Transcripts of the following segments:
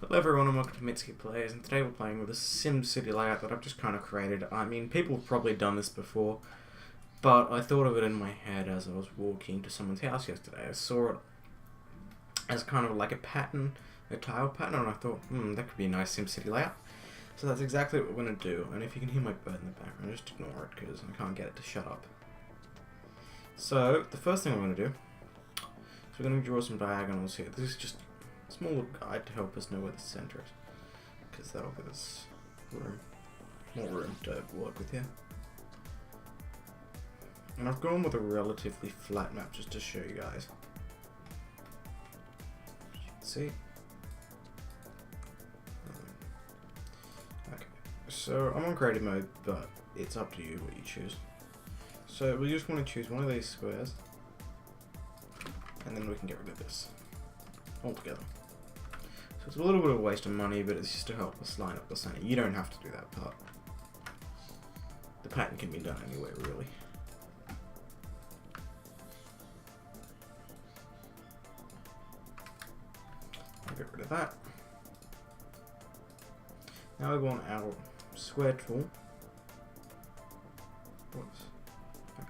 Hello everyone and welcome to Mitsuki Plays, and today we're playing with a SimCity layout that I've just kind of created. I mean, people have probably done this before, but I thought of it in my head as I was walking to someone's house yesterday. I saw it as kind of like a pattern, a tile pattern, and I thought, that could be a nice SimCity layout. So that's exactly what we're going to do, and if you can hear my bird in the background, just ignore it because I can't get it to shut up. So, the first thing we're going to do is we're going to draw some diagonals here. This is just small little guide to help us know where the center is, because that'll give us more room to work with here. And I've gone with a relatively flat map just to show you guys. As you can see. Okay, so I'm on creative mode, but it's up to you what you choose. So we just want to choose one of these squares, and then we can get rid of this altogether. So it's a little bit of a waste of money, but it's just to help us line up the center. You don't have to do that part. The pattern can be done anywhere, really. I'll get rid of that. Now we want our square tool. Whoops. Okay.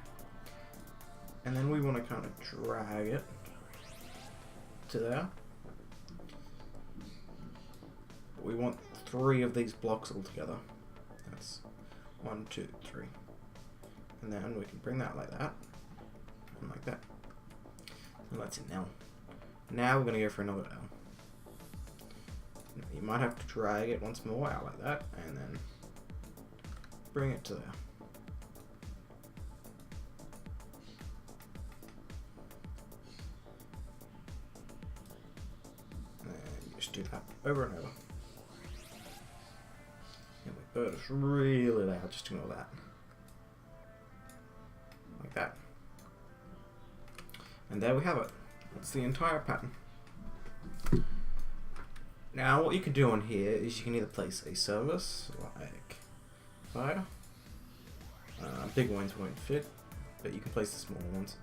And then we want to kind of drag it to there. We want 3 of these blocks all together. That's 1, 2, 3. And then we can bring that like that. And like that. And that's it now. Now we're going to go for another L. You might have to drag it once more out like that. And then bring it to there. And you just do that over and over. Bird is really loud, just ignore that. Like that. And there we have it. That's the entire pattern. Now what you can do on here is you can either place a service, like fire. Big ones won't fit, but you can place the small ones.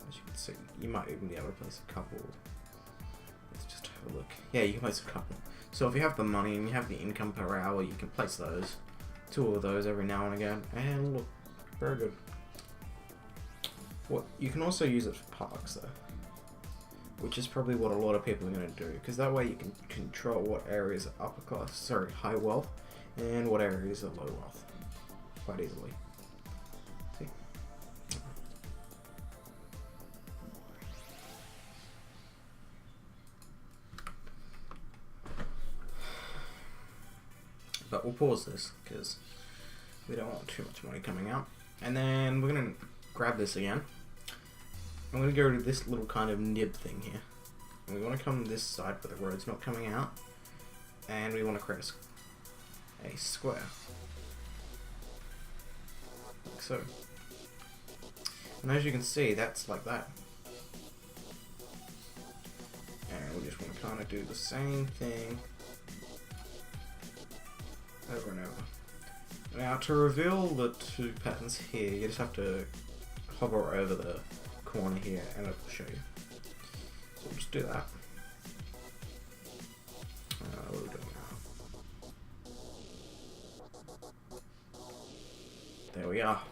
As you can see, you might even be able to place a couple. Let's just have a look. Yeah, you can place a couple. So if you have the money and you have the income per hour, you can place those, 2 of those every now and again, and look, very good. You can also use it for parks though, which is probably what a lot of people are going to do, because that way you can control what areas are high wealth, and what areas are low wealth, quite easily. See? But we'll pause this because we don't want too much money coming out. And then we're going to grab this again. I'm going to go to this little kind of nib thing here. And we want to come this side where the road's not coming out. And we want to create a square. Like so. And as you can see, that's like that. And we just want to kind of do the same thing over and over. Now to reveal the 2 patterns here, you just have to hover over the corner here and it will show you. So we'll just do that. What are we doing now? There we are.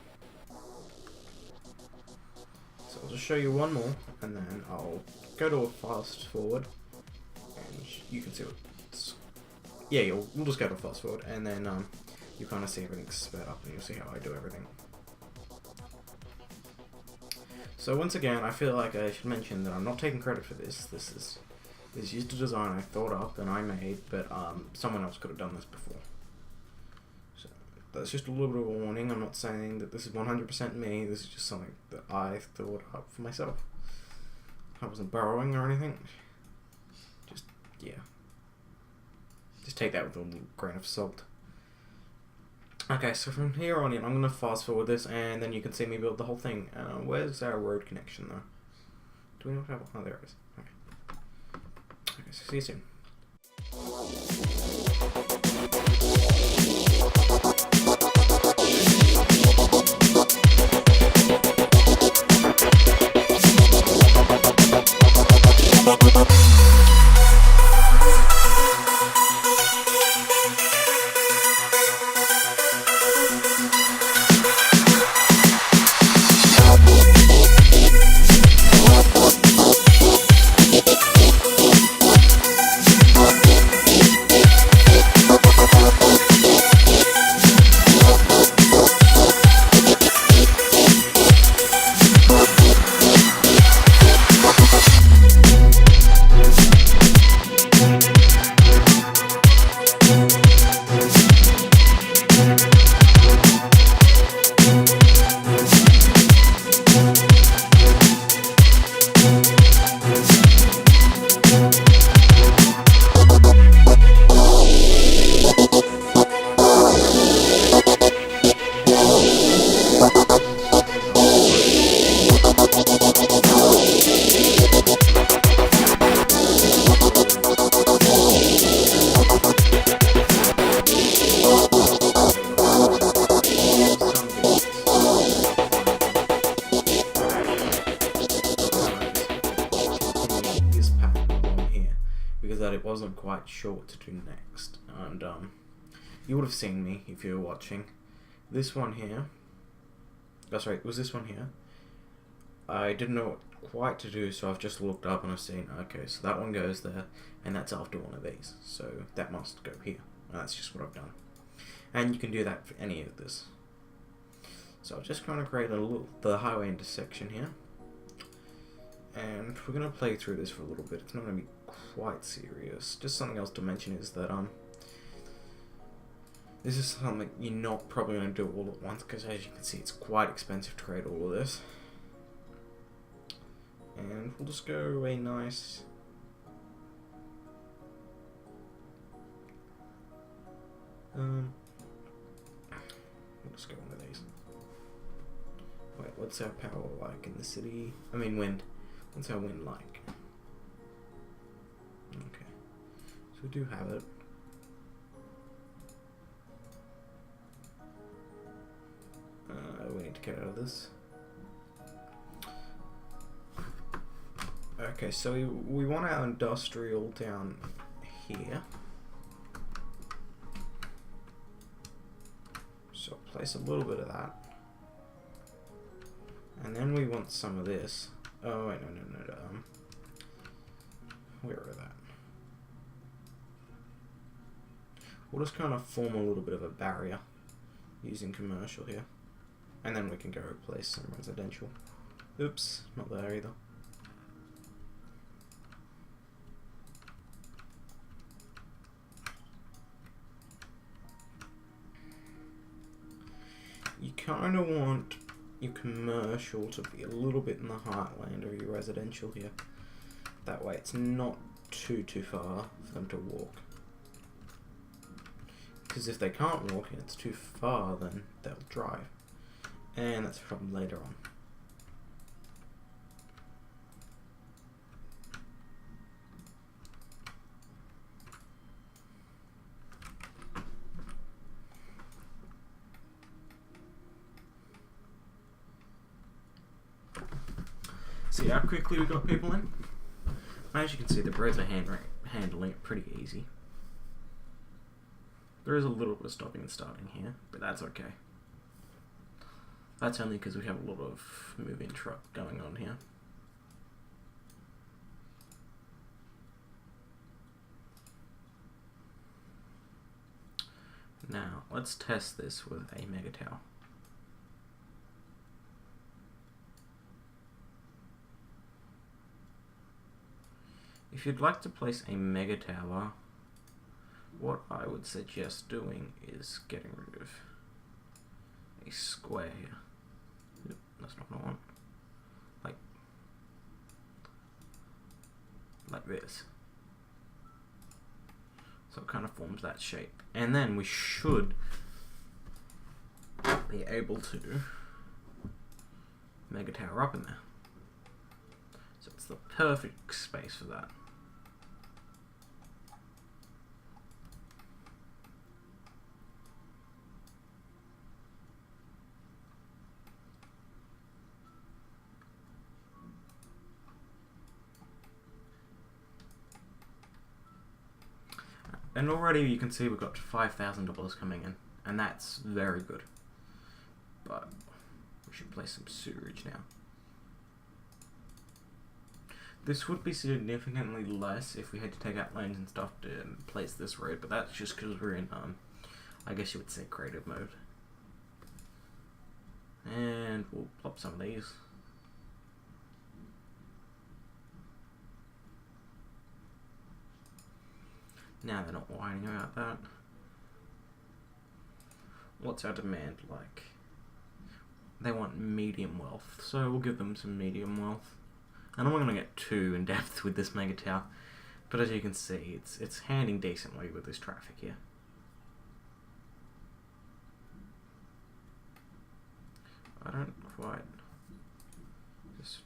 So I'll just show you one more and then I'll go to a fast forward and you can see what yeah, we'll just go to fast forward, and then you kind of see everything sped up, and you'll see how I do everything. So once again, I feel like I should mention that I'm not taking credit for this. This is just a design I thought up and I made, but someone else could have done this before. So that's just a little bit of a warning. I'm not saying that this is 100% me. This is just something that I thought up for myself. I wasn't borrowing or anything. Just yeah. Just take that with a little grain of salt. Okay, so from here on in, I'm going to fast forward this, and then you can see me build the whole thing. Where's our road connection, though? Do we not have... Oh, there it is. Okay. Okay, so see you soon. is that it wasn't quite sure what to do next, and you would have seen me if you were watching. This one here, that's right, it was this one here. I didn't know what quite to do, so I've just looked up and I've seen, okay, so that one goes there, and that's after one of these, so that must go here. And that's just what I've done. And you can do that for any of this. So I'm just going to create the highway intersection here. And we're going to play through this for a little bit. It's not going to be quite serious. Just something else to mention is that this is something you're not probably going to do all at once, because as you can see it's quite expensive to create all of this. And we'll just go a nice... we'll just go one of these. Wait, what's our power like in the city? I mean wind. What's our wind like? Okay. So we do have it. We need to get out of this. Okay, so we want our industrial down here. So place a little bit of that. And then we want some of this. Oh wait, no. Where are that? We'll just kind of form a little bit of a barrier using commercial here. And then we can go replace some residential. Oops, not there either. You kind of want your commercial to be a little bit in the heartland of your residential here. That way it's not too far for them to walk. Because if they can't walk and it's too far, then they'll drive. And that's a problem later on. See how quickly we got people in? As you can see, the birds are handling it pretty easy. There is a little bit of stopping and starting here, but that's okay. That's only because we have a lot of moving truck going on here. Now, let's test this with a mega tower. If you'd like to place a mega tower, what I would suggest doing is getting rid of a square. Yep, that's not what I want. Like this. So it kind of forms that shape. And then we should be able to mega tower up in there. So it's the perfect space for that. And already you can see we've got $5,000 coming in, and that's very good. But we should place some sewerage now. This would be significantly less if we had to take out lanes and stuff to place this road, but that's just because we're in, I guess you would say creative mode. And we'll plop some of these. Now they're not whining about that. What's our demand like? They want medium wealth, so we'll give them some medium wealth. And I'm not going to get too in depth with this mega tower, but as you can see, it's handling decently with this traffic here. I don't quite just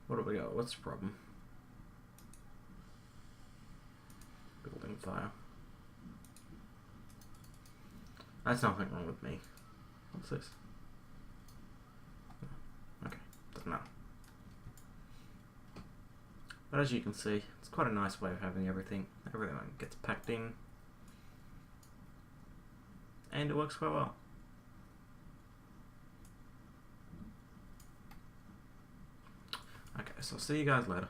what do we got? What's the problem? Building fire. That's nothing wrong with me. What's this? Okay, doesn't matter. But as you can see, it's quite a nice way of having everything. Everything gets packed in. And it works quite well. Okay, so I'll see you guys later.